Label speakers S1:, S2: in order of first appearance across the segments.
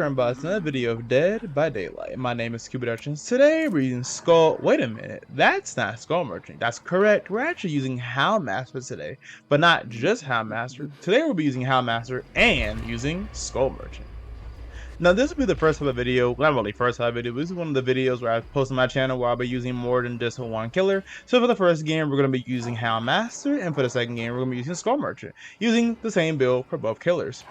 S1: and about another video of Dead by Daylight. My name is Cubeproductions. Today we're using Skull. Wait a minute, that's not Skull Merchant. That's correct. We're actually using Houndmaster today, but not just Houndmaster. Today we'll be using Houndmaster and using Skull Merchant. Now this will be the first type of video, not really first type of video, but this is one of the videos where I post on my channel where I'll be using more than just one killer. So for the first game, we're going to be using Houndmaster, and for the second game, we're going to be using Skull Merchant, using the same build for both killers.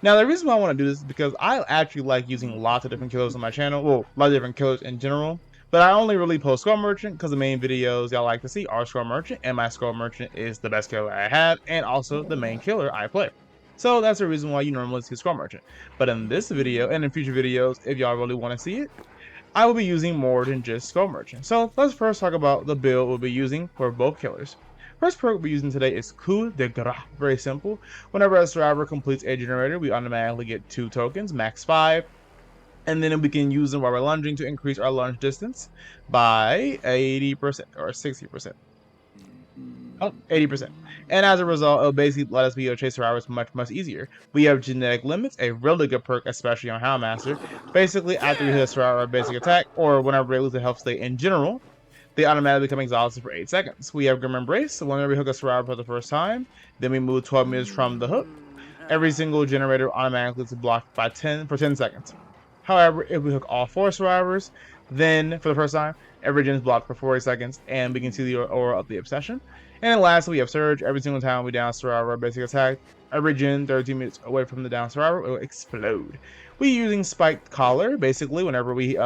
S1: Now the reason why I want to do this is because I actually like using lots of different killers on my channel, well, a lot of different killers in general. But I only really post Skull Merchant because the main videos y'all like to see are Skull Merchant, and my Skull Merchant is the best killer I have, and also the main killer I play. So that's the reason why you normally see Skull Merchant. But in this video, and in future videos, if y'all really want to see it, I will be using more than just Skull Merchant. So let's first talk about the build we'll be using for both killers. First perk we'll be using today is Coup de Grace. Very simple. Whenever a survivor completes a generator, we automatically get 2 tokens, max 5. And then we can use them while we're lunging to increase our lunge distance by 80% or 60%. Oh, 80%. And as a result, it'll basically let us be able to chase survivors much easier. We have genetic limits, a really good perk, especially on Houndmaster. Basically, after we hit a survivor basic attack, or whenever they lose a health state in general, they automatically become exhausted for 8 seconds. We have Grim Embrace, so whenever we hook a survivor for the first time, then we move 12 meters from the hook. Every single generator automatically is blocked by 10 seconds. However, if we hook all 4 survivors, then for the first time, every gen is blocked for 40 seconds, and we can see the aura of the obsession. And then lastly, we have Surge. Every single time we down survivor basic attack, every gen 13 minutes away from the down survivor, it will explode. We're using Spiked Collar, basically, whenever we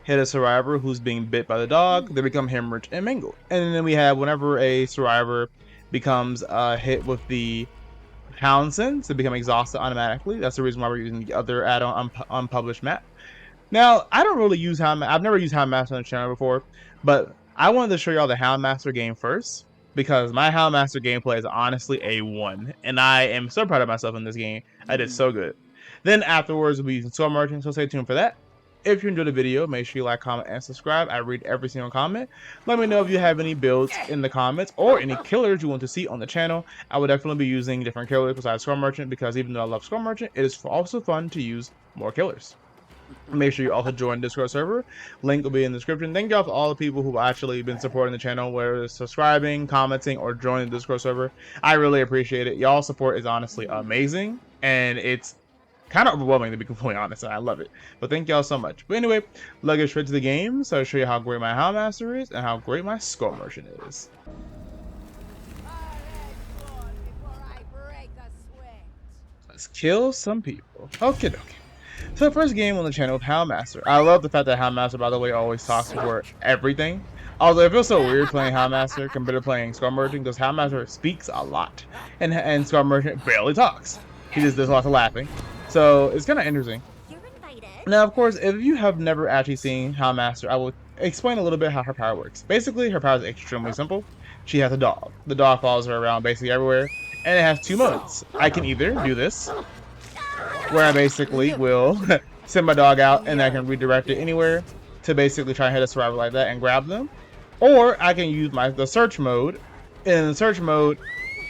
S1: hit a survivor who's being bit by the dog, they become hemorrhaged and mangled. And then we have whenever a survivor becomes hit with the Hound Sense, they become exhausted automatically. That's the reason why we're using the other add-on unpublished map. Now, I don't really use Houndmaster. I've never used Houndmaster on the channel before, but I wanted to show y'all the Houndmaster game first, because my Houndmaster gameplay is honestly A1, and I am so proud of myself in this game. I did so good. Then afterwards, we'll be using Skull Merchant, so stay tuned for that. If you enjoyed the video, make sure you like, comment, and subscribe. I read every single comment. Let me know if you have any builds in the comments or any killers you want to see on the channel. I would definitely be using different killers besides Skull Merchant, because even though I love Skull Merchant, it is also fun to use more killers. Make sure you also join Discord server. Link will be in the description. Thank y'all for all the people who've actually been supporting the channel, whether it's subscribing, commenting, or joining the Discord server. I really appreciate it. Y'all support is honestly amazing, and it's kind of overwhelming, to be completely honest, and I love it. But thank y'all so much. But anyway, let's get straight to the game, so I'll show you how great my Houndmaster is and how great my Skull Merchant is. Let's kill some people. Okay. So the first game on the channel with Houndmaster. I love the fact that Houndmaster, by the way, always talks for everything. Although it feels so weird playing Houndmaster compared to playing Skull Merchant, because Houndmaster speaks a lot, and Skull Merchant barely talks. He just does lots of laughing. So it's kind of interesting. Now, of course, if you have never actually seen Houndmaster, I will explain a little bit how her power works. Basically, her power is extremely simple. She has a dog. The dog follows her around basically everywhere, and it has 2 modes. I can either do this, where I basically will send my dog out and I can redirect it anywhere to basically try and hit a survivor like that and grab them. Or I can use the search mode. In the search mode,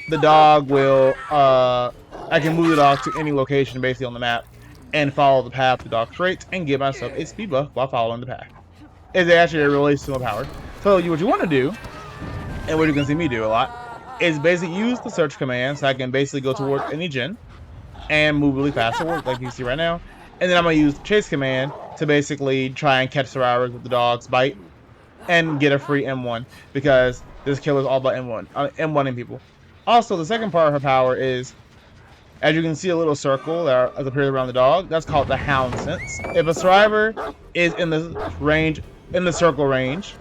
S1: the dog will, I can move the dog to any location basically on the map and follow the path the dog creates and give myself a speed buff while following the path. It's actually a really simple power. So what you want to do, and what you can see me do a lot, is basically use the search command so I can basically go towards any gen and move really fast forward, like you can see right now. And then I'm going to use the chase command to basically try and catch survivors with the dog's bite and get a free M1, because this killer is all about M1ing people. Also, the second part of her power is, as you can see, a little circle that appears around the dog. That's called the Hound Sense. If a survivor is in the circle range,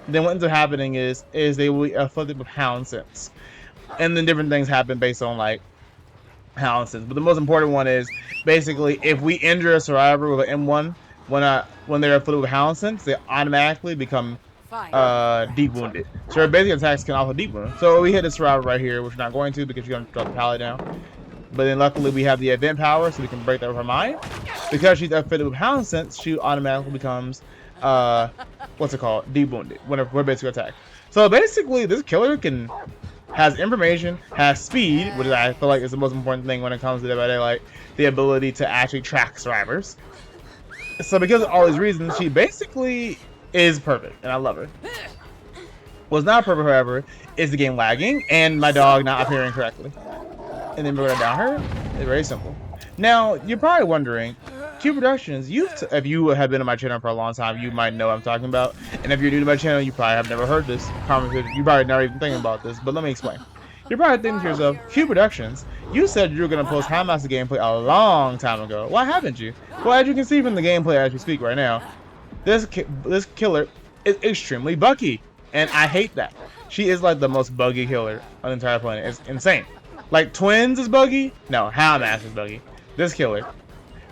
S1: then what ends up happening is they will be afflicted with Hound Sense. And then different things happen based on like Hound Sense. But the most important one is basically if we injure a survivor with an M1 when they're afflicted with Hound Sense, they automatically become deep wounded. So her basic attacks can also deep wound. So we hit a survivor right here, which we're not going to because you're going to drop the pallet down. But then luckily we have the event power, so we can break that with her mind. Because she's afflicted with Hound Sense, she automatically becomes deep wounded when her basic attack. So basically this killer can has information, has speed, which I feel like is the most important thing when it comes to Dead by Daylight, the ability to actually track survivors. So because of all these reasons, she basically is perfect, and I love her. What's not perfect, however, is the game lagging and my dog not appearing correctly. And then we're gonna down her. It's very simple. Now, you're probably wondering, Cubeproductions, if you have been on my channel for a long time, you might know what I'm talking about. And if you're new to my channel, you probably have never heard this conversation. You probably never even thinking about this, but let me explain. You're probably thinking to yourself, Cubeproductions, you said you were going to post Houndmaster gameplay a long time ago. Why haven't you? Well, as you can see from the gameplay as we speak right now, this killer is extremely buggy. And I hate that. She is like the most buggy killer on the entire planet. It's insane. Like, Twins is buggy? No, Houndmaster is buggy. This killer,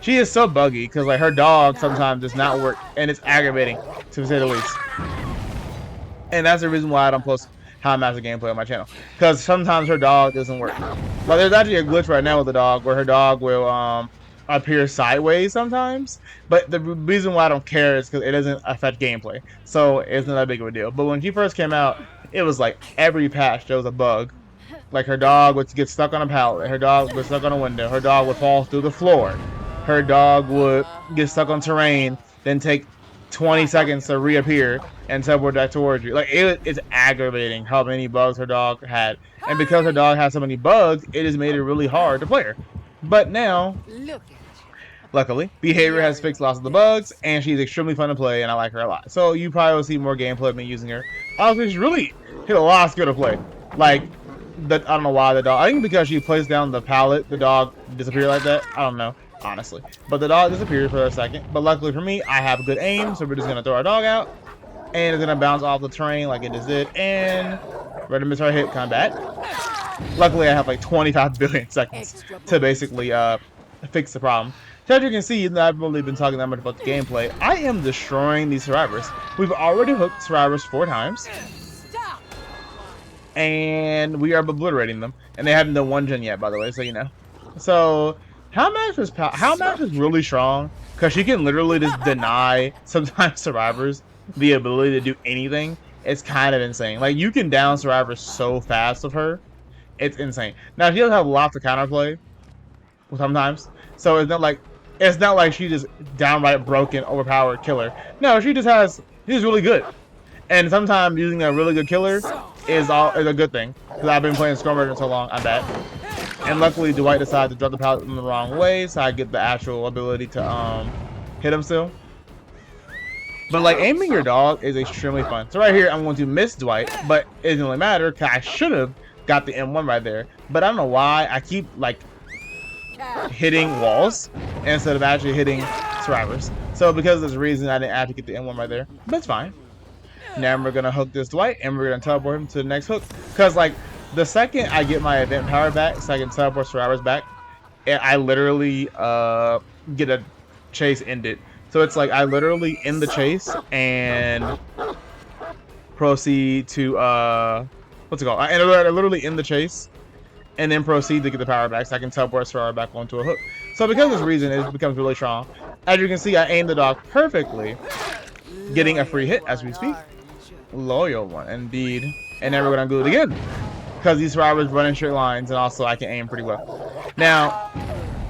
S1: she is so buggy because like her dog sometimes does not work, and it's aggravating to say the least. And that's the reason why I don't post Houndmaster gameplay on my channel, because sometimes her dog doesn't work. But there's actually a glitch right now with the dog where her dog will appear sideways sometimes. But the reason why I don't care is because it doesn't affect gameplay, so it's not that big of a deal. But when she first came out, it was like every patch there was a bug. Like her dog would get stuck on a pallet, her dog would get stuck on a window, her dog would fall through the floor, her dog would get stuck on terrain, then take 20 seconds to reappear and teleport back towards you. Like, it's aggravating how many bugs her dog had. And because her dog has so many bugs, it has made it really hard to play her. But now, luckily, Behavior has fixed lots of the bugs, and she's extremely fun to play, and I like her a lot. So you probably will see more gameplay of me using her. Honestly, she's really hit a lot of skill to play. Like, I don't know why the dog, I think because she placed down the pallet, the dog disappeared like that. I don't know, honestly. But the dog disappeared for a second. But luckily for me, I have good aim, so we're just going to throw our dog out. And it's going to bounce off the terrain like it just did. And ready to miss our hit, combat. Luckily, I have like 25 billion seconds to basically fix the problem. So as you can see, I've really been talking that much about the gameplay. I am destroying these survivors. We've already hooked survivors 4 times. And we are obliterating them. And they haven't done 1 gen yet, by the way, so you know. So, Houndmaster is really strong, because she can literally just deny sometimes survivors the ability to do anything. It's kind of insane. Like, you can down survivors so fast with her. It's insane. Now, she does have lots of counterplay sometimes. So, it's not like she just downright broken, overpowered killer. No, she's really good. And sometimes using a really good killer is a good thing, because I've been playing Skull Merchant so long, I bet. And luckily, Dwight decided to drop the pallet in the wrong way, so I get the actual ability to hit him still. But like, aiming your dog is extremely fun. So right here, I'm going to miss Dwight, but it doesn't really matter, because I should have got the M1 right there. But I don't know why I keep like hitting walls instead of actually hitting survivors. So because of this reason, I didn't actually get the M1 right there. But it's fine. Now we're gonna hook this Dwight, and we're gonna teleport him to the next hook. Cause like, the second I get my event power back, so I can teleport survivors back, and I literally get a chase ended. So it's like I literally end the chase and proceed to what's it called? I literally end the chase and then proceed to get the power back, so I can teleport survivor back onto a hook. So because of this reason, it becomes really strong. As you can see, I aimed the dog perfectly, getting a free hit as we speak. Loyal one, indeed. And then we're gonna do it again, because these survivors run in straight lines, and also I can aim pretty well. Now,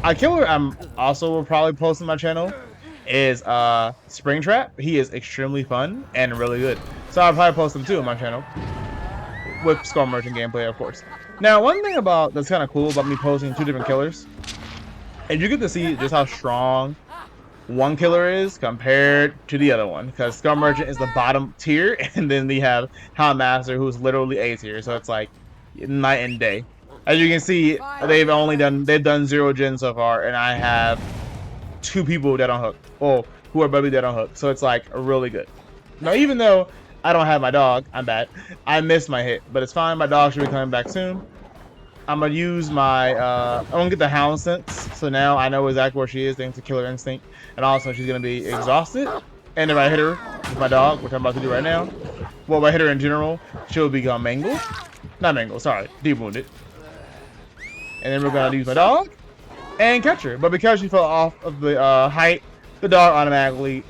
S1: a killer I'm also will probably post on my channel is Springtrap. He is extremely fun and really good, so I'll probably post him too on my channel with Skull Merchant gameplay, of course. Now, one thing that's kind of cool about me posting 2 different killers, and you get to see just how strong one killer is compared to the other one, because Skull Merchant is the bottom tier, and then we have Houndmaster, who's literally A tier. So it's like night and day. As you can see, they've done 0 gen so far, and I have 2 people dead on hook, who are probably dead on hook. So it's like really good. Now, even though I don't have my dog, I'm bad. I missed my hit, but it's fine. My dog should be coming back soon. I'm gonna use my I'm gonna get the hound sense, so now I know exactly where she is thanks to killer instinct. And also she's gonna be exhausted, and if I hit her with my dog, which I'm about to do right now, well, if I hit her in general, she'll become mangled. Not mangled, sorry, deep wounded. And then we're gonna use my dog and catch her, but because she fell off of the height, the dog automatically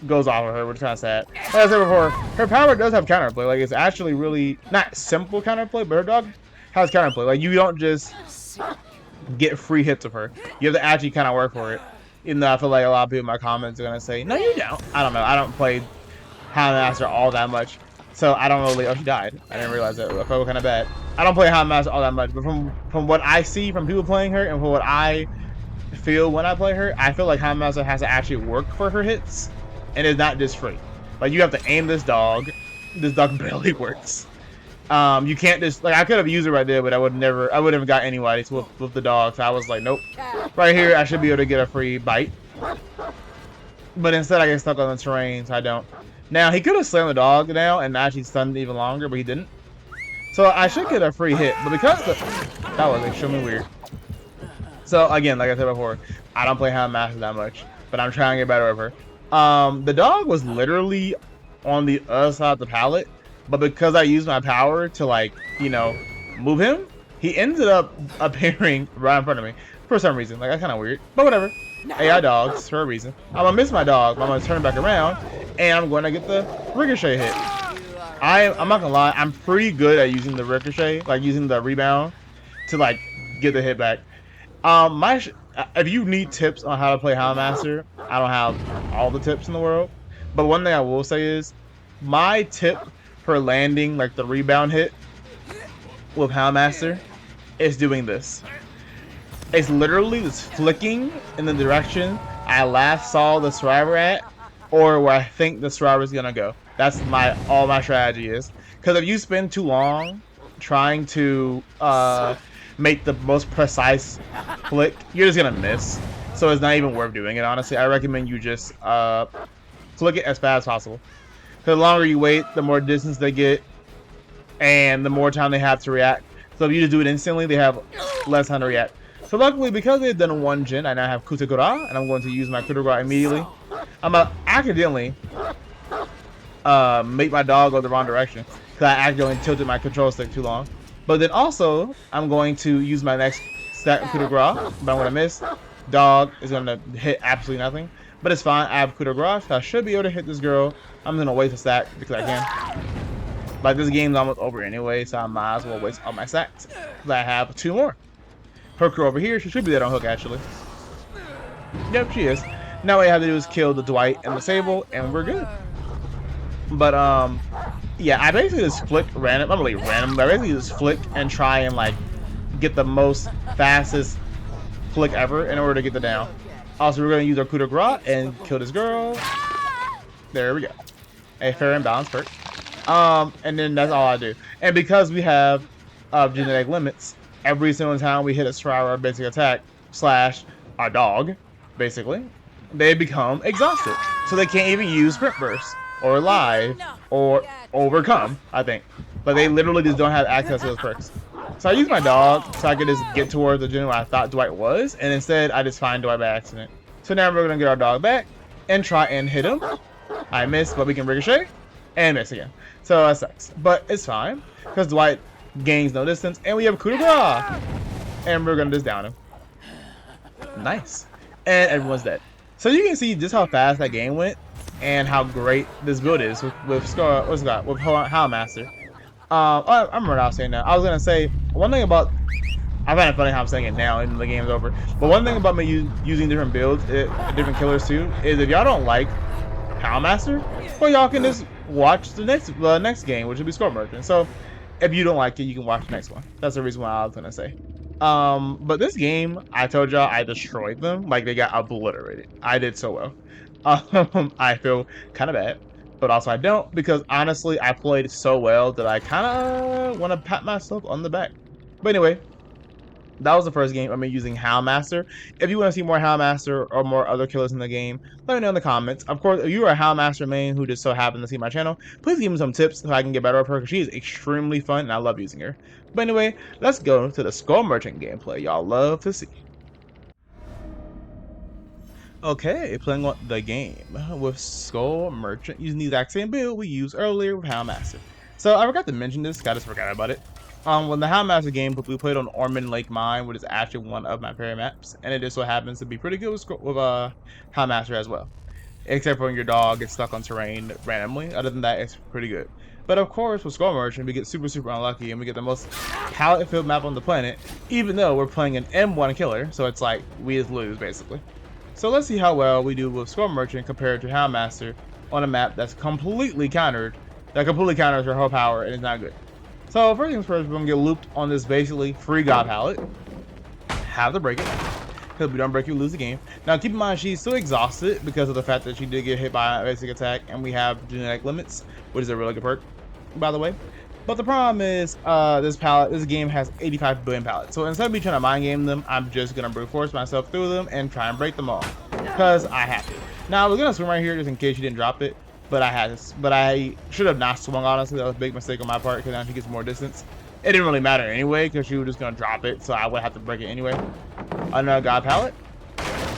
S1: goes off of her, which is kind of sad. Like I said before, her power does have counterplay. Like, it's actually really not simple counterplay, but her dog has counterplay. Like, you don't just get free hits of her. You have to actually kind of work for it. Even though I feel like a lot of people in my comments are gonna say, no, you don't. I don't know. I don't play Houndmaster all that much, so I don't really. Oh, she died. I didn't realize that. I felt kind of bad. I don't play Houndmaster all that much, but from what I see from people playing her and from what I feel when I play her, I feel like Houndmaster has to actually work for her hits, and it's not just free. Like, you have to aim this dog. This dog barely works. You can't just, like, I could have used it right there, but I would have got anybody with the dog. So I was like, nope. Right here, I should be able to get a free bite. But instead, I get stuck on the terrain, so I don't. Now, he could have slammed the dog now and actually stunned even longer, but he didn't. So I should get a free hit, but because that was extremely weird. So again, like I said before, I don't play Houndmaster that much, but I'm trying to get better over her. The dog was literally on the other side of the pallet, but because I used my power to, like, you know, move him, he ended up appearing right in front of me for some reason. Like, that's kind of weird, but whatever. AI dogs for a reason. I'm gonna miss my dog, but I'm gonna turn it back around, and I'm gonna get the ricochet hit. I'm not gonna lie, I'm pretty good at using the ricochet, like using the rebound to, like, get the hit back. If you need tips on how to play Houndmaster, I don't have all the tips in the world, but one thing I will say is my tip for landing, like, the rebound hit with Houndmaster is doing this. It's literally just flicking in the direction I last saw the survivor at, or where I think the survivor is gonna go. That's all my strategy is. Because if you spend too long trying to make the most precise flick, you're just gonna miss. So it's not even worth doing it, honestly. I recommend you just flick it as fast as possible. Because the longer you wait, the more distance they get, and the more time they have to react. So if you just do it instantly, they have less time to react. So luckily, because they've done one gen, I now have coup de grace, and I'm going to use my coup de grace immediately. I'm gonna accidentally make my dog go the wrong direction because I accidentally tilted my control stick too long. But then also, I'm going to use my next stack of coup de grace, but I'm gonna miss. Dog is gonna hit absolutely nothing, but it's fine. I have coup de grace, so I should be able to hit this girl. I'm gonna waste a stack because I can. But this game's almost over anyway, so I might as well waste all my stacks. I have 2 more. Perk over here, she should be dead on hook actually. Yep, she is. Now what I have to do is kill the Dwight and the Sable, and we're good. But yeah, I basically just flick random. I'm really random, but I basically just flick and try and, like, get the most fastest flick ever in order to get the down. Also, we're gonna use our coup de grace and kill this girl. There we go. A fair and balanced perk. And then that's all I do. And because we have genetic limits, every single time we hit a survivor or basic attack / our dog, basically, they become exhausted. So they can't even use sprint burst or live or overcome, I think. But they literally just don't have access to those perks. So I use my dog so I could just get towards the gen where I thought Dwight was, and instead I just find Dwight by accident. So now we're gonna get our dog back and try and hit him. I missed, but we can ricochet and miss again. So that sucks, but it's fine because Dwight gains no distance, and we have coup de grace, and we're gonna just down him. Nice, and everyone's dead. So you can see just how fast that game went, and how great this build is with Houndmaster. I remember what I was saying now. I was gonna say one thing about. I find it funny how I'm saying it now, and the game's over. But one thing about me using different builds, different killers too, is if y'all don't like Houndmaster, well, y'all can just watch the next game, which will be Score Merchant. So if you don't like it, you can watch the next one. That's the reason why I was gonna say. But this game, I told y'all I destroyed them. Like, they got obliterated. I did so well. I feel kind of bad, but also I don't, because honestly, I played so well that I kind of want to pat myself on the back. But anyway, that was the first game I'm using Houndmaster. If you want to see more Houndmaster or more other killers in the game, let me know in the comments. Of course, if you are a Houndmaster main who just so happened to see my channel, please give me some tips so I can get better at her, because she is extremely fun and I love using her. But anyway, let's go to the Skull Merchant gameplay y'all love to see. Okay, playing on the game with Skull Merchant using the exact same build we used earlier with Houndmaster. So I forgot to mention this, I just forgot about it. When the Houndmaster game, we played on Ormond Lake Mine, which is actually one of my favorite maps, and it just so happens to be pretty good with Houndmaster as well. except for when your dog gets stuck on terrain randomly. Other than that, it's pretty good. But of course, with Skull Merchant, we get super unlucky, and we get the most palette-filled map on the planet, even though we're playing an M1 killer, so it's like, we just lose, basically. So let's see how well we do with Skull Merchant compared to Houndmaster on a map that's completely countered, that completely counters her whole power, and it's not good. So first things first, we're going to get looped on this basically free god palette. Have to break it, because if we don't break it, we lose the game. Now keep in mind, she's still exhausted because of the fact that she did get hit by a basic attack, and we have genetic limits, which is a really good perk, by the way. But the problem is, this game has 85 billion pallets. So instead of me trying to mind game them, I'm just gonna brute force myself through them and try and break them all, because I have to. Now I was gonna swim right here just in case she didn't drop it, but I should have not swung. Honestly, that was a big mistake on my part, because now she gets more distance. It didn't really matter anyway, because she was just gonna drop it, so I would have to break it anyway. Another god palette,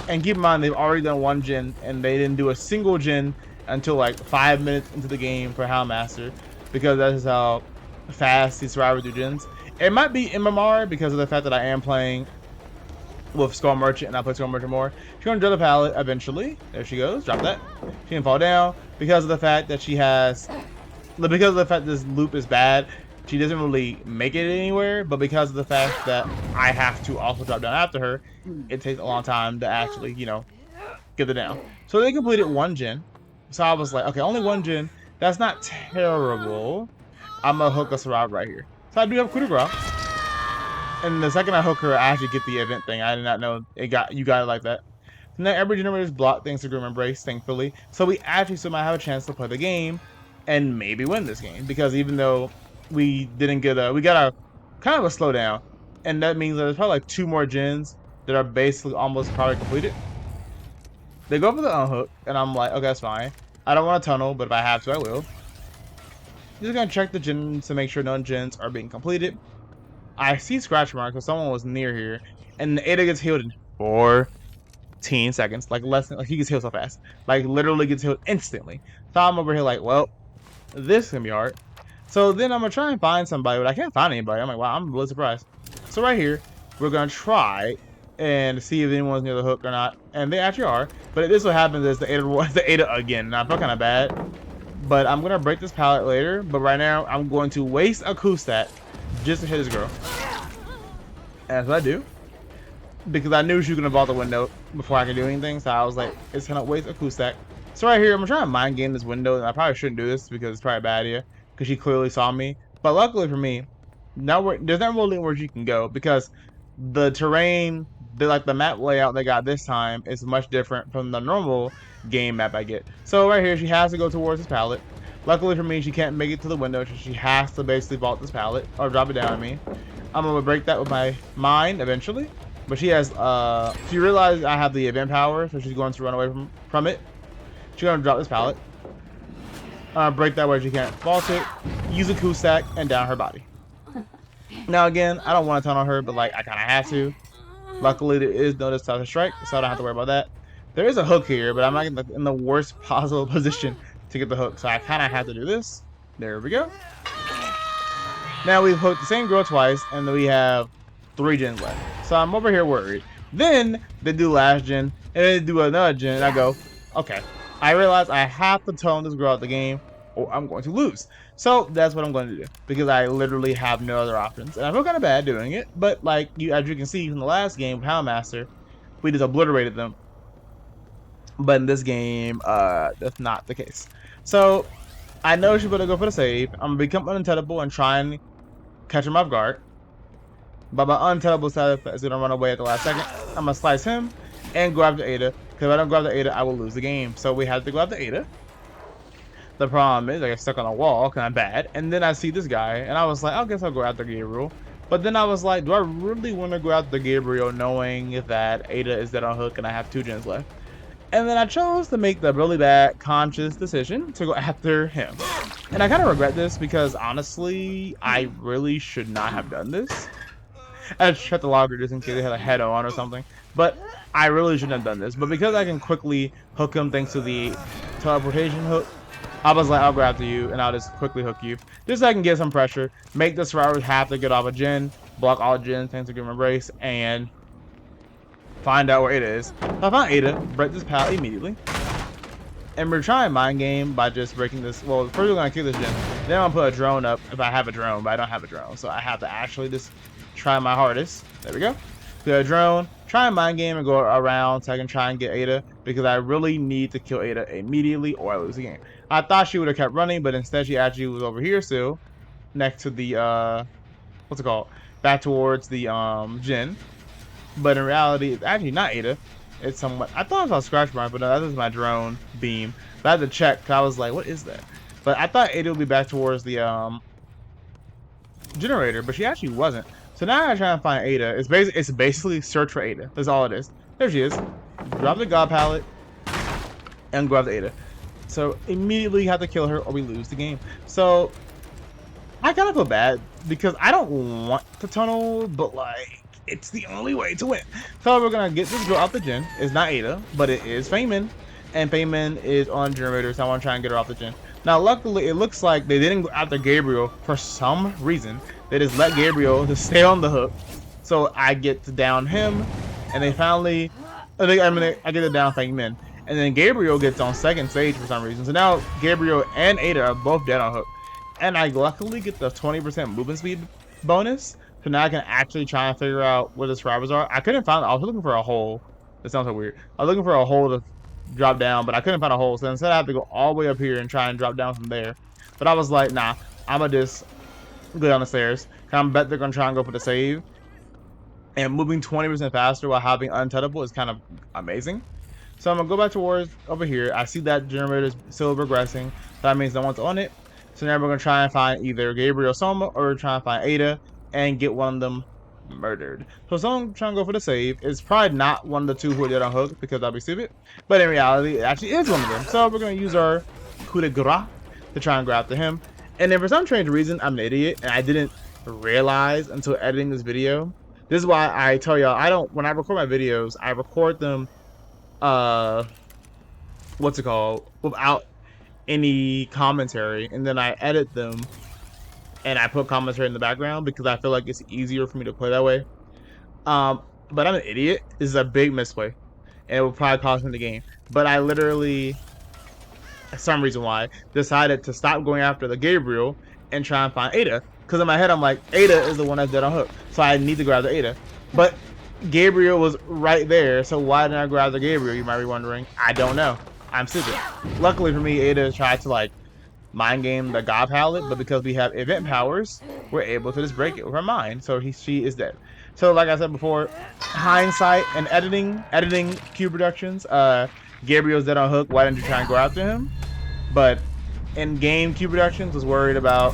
S1: and keep in mind they've already done one gen, and they didn't do a single gen until like 5 minutes into the game for Houndmaster, because that is how fast these survivors do gens. It might be MMR because of the fact that I am playing with Skull Merchant, and I play Skull Merchant more. She's gonna drill the pallet eventually. There she goes. Drop that. She can fall down because of the fact that this loop is bad. She doesn't really make it anywhere, but because of the fact that I have to also drop down after her, it takes a long time to actually, you know, get it down. So they completed one gen. So I was like, okay, only one gen. That's not terrible. I'm gonna hook a survivor right here. So I do have coup de grace. And the second I hook her, I actually get the event thing. I did not know you got it like that. Now every generator is blocked thanks to Grim Embrace, thankfully. So we actually still might have a chance to play the game and maybe win this game, because even though we didn't get we got a kind of a slowdown, and that means that there's probably like 2 more gens that are basically almost probably completed. They go for the unhook, and I'm like, okay, that's fine. I don't want to tunnel, but if I have to, I will. Just gonna check the gens to make sure none gens are being completed. I see scratch marks, so someone was near here, and the Ada gets healed in 14 seconds, like less than, like he gets healed so fast, like literally gets healed instantly. So I'm over here like, well, this is gonna be hard. So then I'm gonna try and find somebody, but I can't find anybody. I'm like, wow, I'm really surprised. So right here, we're gonna try and see if anyone's near the hook or not, and they actually are. But this what happens is the Ada again. Now I feel kind of bad, but I'm gonna break this pallet later. But right now, I'm going to waste a coup stat just to hit this girl. And that's what I do, because I knew she was gonna vault the window before I could do anything. So I was like, it's gonna waste a coup stack. So right here, I'm gonna try to mind game this window, and I probably shouldn't do this because it's probably a bad idea, because she clearly saw me. But luckily for me, there's not really where she can go, because the terrain, the map layout they got this time is much different from the normal game map I get. So right here, she has to go towards this pallet. Luckily for me, she can't make it to the window, so she has to basically vault this pallet or drop it down on me. I'm gonna break that with my mind eventually, but she has she realized I have the event power, so she's going to run away from it. She's gonna drop this pallet. Break that where she can't vault it, use a coup stack, and down her body. Now again, I don't want to tunnel her, but like I kind of have to. Luckily, there is no type of strike, so I don't have to worry about that. There is a hook here, but I'm not in the worst possible position to get the hook, so I kind of have to do this. There we go. Now we've hooked the same girl twice, and then we have 3 gens left. So I'm over here worried. Then they do last gen, and then they do another gen, and I go, okay. I realize I have to tone this girl out the game, or I'm going to lose. So that's what I'm going to do, because I literally have no other options. And I feel kind of bad doing it, but like as you can see from the last game with Houndmaster, we just obliterated them. But in this game, that's not the case. So I know she's going to go for the save. I'm going to become unintelligible and try and catch him off guard. But my unintelligible side is going to run away at the last second. I'm going to slice him and grab the Ada. Because if I don't grab the Ada, I will lose the game. So we have to grab the Ada. The problem is I get stuck on a wall, kind of bad. And then I see this guy, and I was like, I guess I'll go after Gabriel. But then I was like, do I really want to go after Gabriel knowing that Ada is dead on hook and I have 2 gens left? And then I chose to make the really bad conscious decision to go after him. And I kind of regret this, because honestly, I really should not have done this. I just shut the logger just in case they had a head on or something. But I really shouldn't have done this. But because I can quickly hook him thanks to the teleportation hook, I was like, I'll go after you, and I'll just quickly hook you. Just so I can get some pressure, make the survivors have to get off a gen, block all gens thanks to Grim Embrace, and find out where Ada is. So I found Ada, break this pallet immediately. And we're trying mind game by just breaking this. Well, first we're gonna kill this gen. Then I'm gonna put a drone up if I have a drone, but I don't have a drone, so I have to actually just try my hardest. There we go. Put a drone, try and mind game and go around so I can try and get Ada because I really need to kill Ada immediately or I lose the game. I thought she would have kept running, but instead she actually was over here still, next to the what's it called? Back towards the gen. But in reality, it's actually not Ada. It's somewhat. I thought it was a scratch mark, but no, that was my drone beam. But I had to check because I was like, "What is that?" But I thought Ada would be back towards the generator, but she actually wasn't. So now I gotta try and find Ada. It's basically search for Ada. That's all it is. There she is. Drop the god pallet and grab the Ada. So immediately have to kill her or we lose the game. So I kind of feel bad because I don't want to tunnel, but like. It's the only way to win. So we're gonna get this girl out the gen. It's not Ada, but it is Feynman. And Feynman is on generator, so I want to try and get her off the gen. Now, luckily, it looks like they didn't go after Gabriel for some reason. They just let Gabriel just stay on the hook. So I get to down him, and they finally, I get to down Feynman. And then Gabriel gets on second stage for some reason. So now Gabriel and Ada are both dead on hook. And I luckily get the 20% movement speed bonus. So now I can actually try and figure out where the survivors are. I couldn't find. I was looking for a hole. That sounds so weird. I was looking for a hole to drop down, but I couldn't find a hole. So instead, I have to go all the way up here and try and drop down from there. But I was like, nah, I'm gonna just go down the stairs. I bet they're gonna try and go for the save. And moving 20% faster while having untouchable is kind of amazing. So I'm gonna go back towards over here. I see that generator is still regressing. That means no one's on it. So now we're gonna try and find either Gabriel Soma or try and find Ada. And get one of them murdered. So someone trying to go for the save. It's probably not one of the two who are dead on hook because I'll be stupid. But in reality, it actually is one of them. So we're going to use our coup de grace to try and go after him. And then for some strange reason, I'm an idiot. And I didn't realize until editing this video. This is why I tell y'all, when I record my videos, I record them, what's it called? Without any commentary. And then I edit them. And I put commentary in the background because I feel like it's easier for me to play that way. But I'm an idiot. This is a big misplay. And it will probably cost me the game. But I literally, for some reason why, decided to stop going after the Gabriel and try and find Ada. Because in my head, I'm like, Ada is the one that's dead on hook. So I need to grab the Ada. But Gabriel was right there. So why didn't I grab the Gabriel, you might be wondering. I don't know. I'm stupid. Luckily for me, Ada tried to like, mind game the god palette, but because we have event powers, we're able to just break it with our mind. So she is dead. So like I said before, hindsight and editing Cubeproductions, Gabriel's dead on hook. Why didn't you try and go after him? But in game Cubeproductions was worried about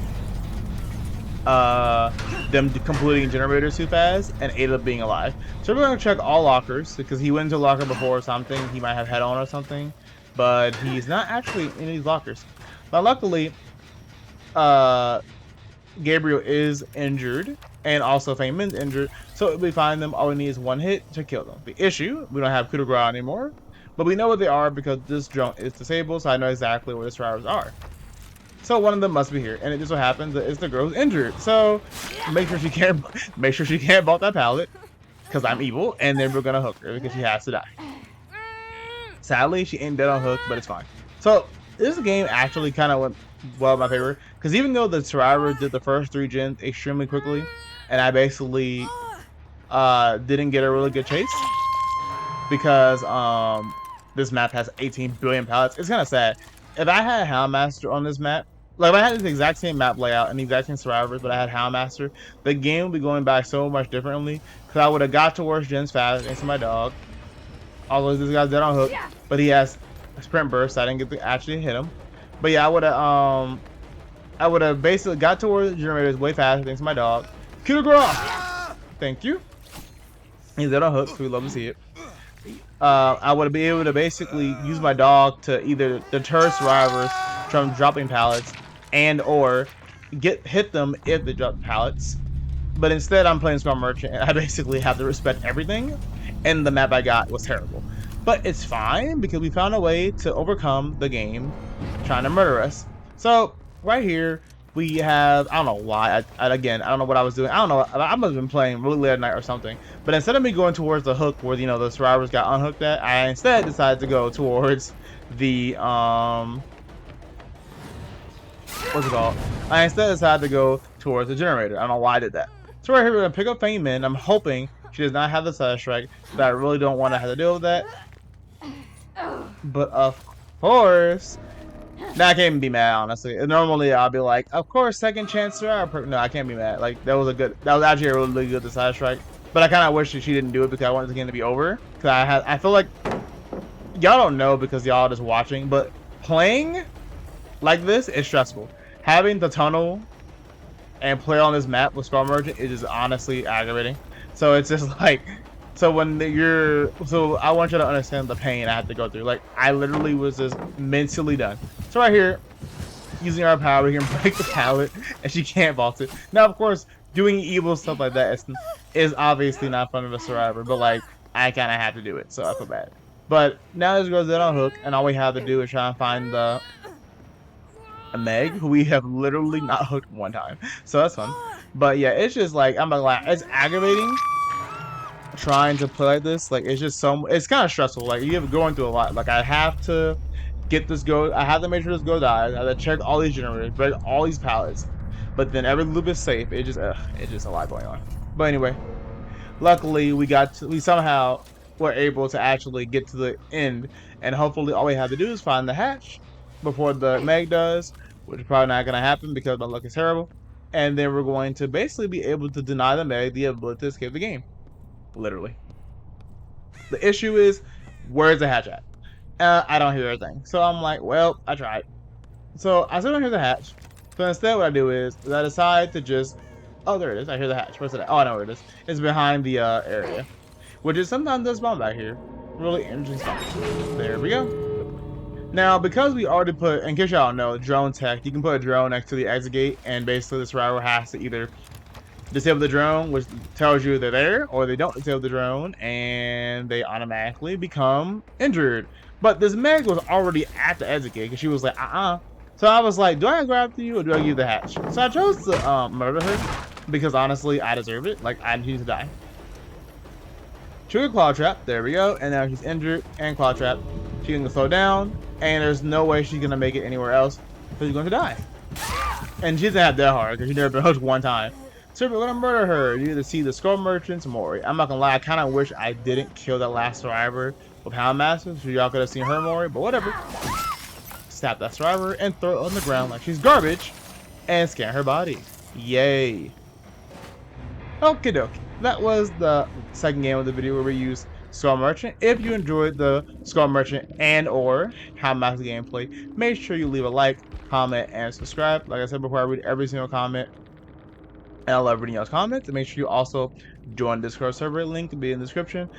S1: them completing generators too fast and Ada being alive. So we're gonna check all lockers because he went into a locker before or something. He might have head on or something, but he's not actually in these lockers. But luckily, Gabriel is injured, and also Feynman's injured, so if we find them, all we need is one hit to kill them. The issue, we don't have coup de grace anymore, but we know what they are because this drone is disabled, so I know exactly where the survivors are. So one of them must be here, and it just so happens that it's the girl who's injured. So make sure she can't vault that pallet, because I'm evil, and then we're gonna hook her because she has to die. Sadly, she ain't dead on hook, but it's fine. So this game actually kind of went well in my favor because even though the survivors did the first 3 gens extremely quickly, and I basically didn't get a really good chase because this map has 18 billion pallets. It's kind of sad. If I had Houndmaster on this map, like if I had the exact same map layout and the exact same survivors, but I had Houndmaster, the game would be going back so much differently because I would have got to worse gens fast thanks to my dog. Although this guy's dead on hook, but he has sprint burst, so I didn't get to actually hit him. But yeah, I would have basically got towards the generators way faster thanks to my dog. Coup de grace! Thank you. He's dead on hook, so we love to see it. I would be able to basically use my dog to either deter survivors from dropping pallets and or hit them if they drop pallets. But instead, I'm playing Skull Merchant, and I basically have to respect everything. And the map I got was terrible. But it's fine because we found a way to overcome the game trying to murder us. So right here we have, I don't know why, again, I don't know what I was doing. I don't know, I must have been playing really late at night or something. But instead of me going towards the hook where, you know, the survivors got unhooked at, I instead decided to go towards the what's it called? I instead decided to go towards the generator. I don't know why I did that. So right here we're gonna pick up Fame Min. I'm hoping she does not have the side strike, but I really don't want to have to deal with that. But of course, now I can't even be mad, honestly. Normally I'll be like, of course, second chance to no, I can't be mad. Like that was actually a really good side strike. But I kind of wish that she didn't do it because I wanted the game to be over. Cause I feel like y'all don't know because y'all just watching, but playing like this is stressful. Having the tunnel and play on this map with Skull Merchant is just honestly aggravating. So it's just like, so I want you to understand the pain I had to go through. Like I literally was just mentally done. So right here, using our power, we can break the pallet, and she can't vault it. Now, of course, doing evil stuff like that is obviously not fun of a survivor, but like I kind of have to do it, so I feel bad. But now this girl's dead on hook, and all we have to do is try and find a Meg, who we have literally not hooked one time, so that's fun. But yeah, it's just like I'm not gonna lie, it's aggravating trying to play like this. Like it's just it's kind of stressful. Like you're going through a lot. Like I have to get this go. I have to make sure this go dies. I have to check all these generators, break all these pallets. But then every loop is safe. It's just a lot going on. But anyway, luckily we somehow were able to actually get to the end, and hopefully all we have to do is find the hatch before the Meg does, which is probably not gonna happen because my luck is terrible. And then we're going to basically be able to deny the Meg the ability to escape the game. Literally. The issue is, where's the hatch at? I don't hear anything. So I'm like, well, I tried. So I still don't hear the hatch. So instead what I do is I decide to just, oh, there it is. I hear the hatch. Where's it at? Oh, I know where it is. It's behind the area, which is sometimes does spawn back here. Really interesting stuff. There we go. Now, because we already put, in case y'all don't know, drone tech, you can put a drone next to the exit gate, and basically the survivor has to either disable the drone, which tells you they're there, or they don't disable the drone and they automatically become injured. But this Meg was already at the exit gate because she was like, So I was like, do I go after you or do I give the hatch? So I chose to murder her because honestly, I deserve it. Like, I need to die. Trigger Claw Trap, there we go. And now she's injured and Claw Trap. She can slow down, and there's no way she's gonna make it anywhere else because she's going to die. And she doesn't have that hard because she's never been hooked one time. So we're gonna murder her. You either see the Skull Merchant's Mori. I'm not gonna lie, I kind of wish I didn't kill that last survivor with Houndmaster, so y'all could have seen her Mori, but whatever. Stab that survivor and throw it on the ground like she's garbage, and scan her body. Yay. Okie dokie. That was the second game of the video where we used Skull Merchant. If you enjoyed the Skull Merchant and or Houndmaster gameplay, make sure you leave a like, comment, and subscribe. Like I said before, I read every single comment. And I love reading y'all's comments. And make sure you also join the Discord server. Link will be in the description.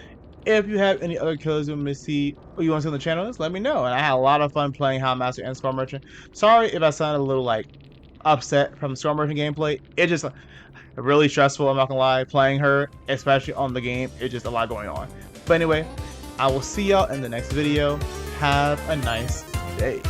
S1: If you have any other killers you want me to see or you want to see on the channel, just let me know. And I had a lot of fun playing Houndmaster and Skull Merchant. Sorry if I sounded a little like upset from the Skull Merchant gameplay. It's just really stressful, I'm not gonna lie, playing her, especially on the game. It's just a lot going on. But anyway, I will see y'all in the next video. Have a nice day.